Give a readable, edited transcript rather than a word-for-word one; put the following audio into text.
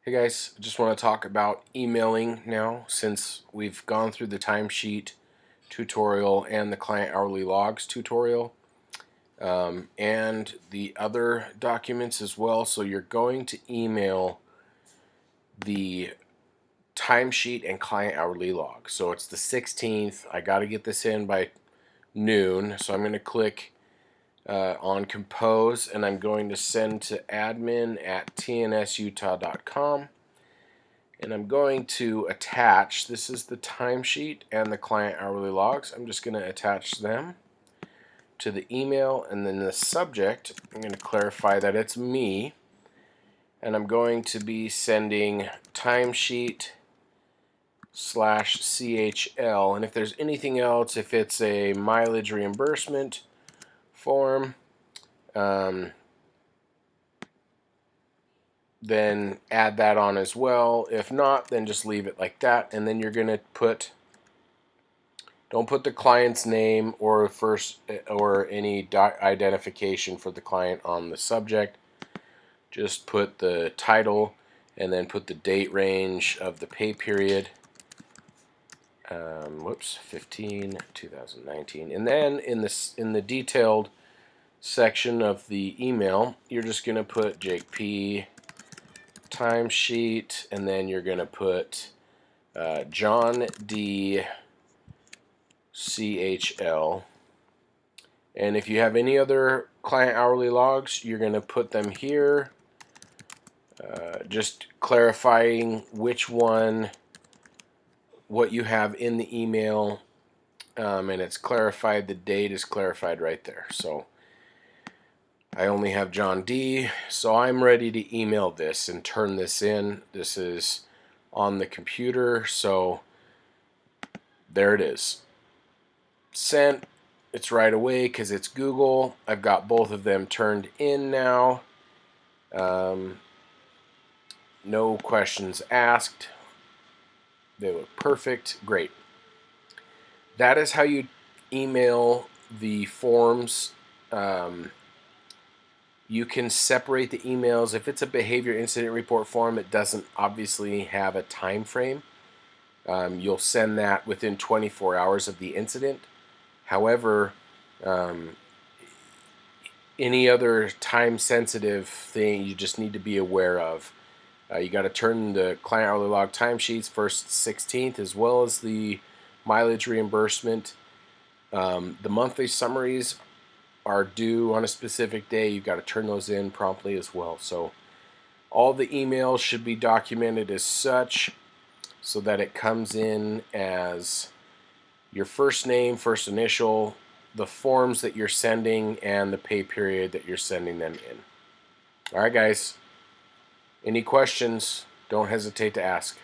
Hey guys, I just want to talk about emailing now since we've gone through the timesheet tutorial and the client hourly logs tutorial and the other documents as well. So you're going to email the timesheet and client hourly log. So it's the 16th. I got to get this in by noon. So I'm going to click on compose and I'm going to send to admin@tnsutah.com. And I'm going to attach, this is the timesheet and the client hourly logs. I'm just going to attach them to the email, and then the subject, I'm going to clarify that it's me, and I'm going to be sending timesheet/CHL, and if there's anything else, if it's a mileage reimbursement form, then add that on as well. If not, then just leave it like that, and then you're going to don't put the client's name or any identification for the client on the subject. Just put the title and then put the date range of the pay period. 15/2019, and then in the detailed section of the email, you're just going to put Jake P. timesheet, and then you're going to put John D. CHL. And if you have any other client hourly logs, you're going to put them here. Just clarifying which one, what you have in the email, and it's clarified. The date is clarified right there. So I only have John D. So I'm ready to email this and turn this in. This is on the computer. So there it is. Sent. It's right away because it's Google. I've got both of them turned in now. No questions asked. They look perfect. Great. That is how you email the forms. You can separate the emails. If it's a behavior incident report form, it doesn't obviously have a time frame. You'll send that within 24 hours of the incident. However, any other time-sensitive thing you just need to be aware of. You got to turn the client hourly log timesheets first 16th, as well as the mileage reimbursement. The monthly summaries are due on a specific day. You've got to turn those in promptly as well. So all the emails should be documented as such so that it comes in as your first name, first initial, the forms that you're sending, and the pay period that you're sending them in. All right, guys. Any questions, don't hesitate to ask.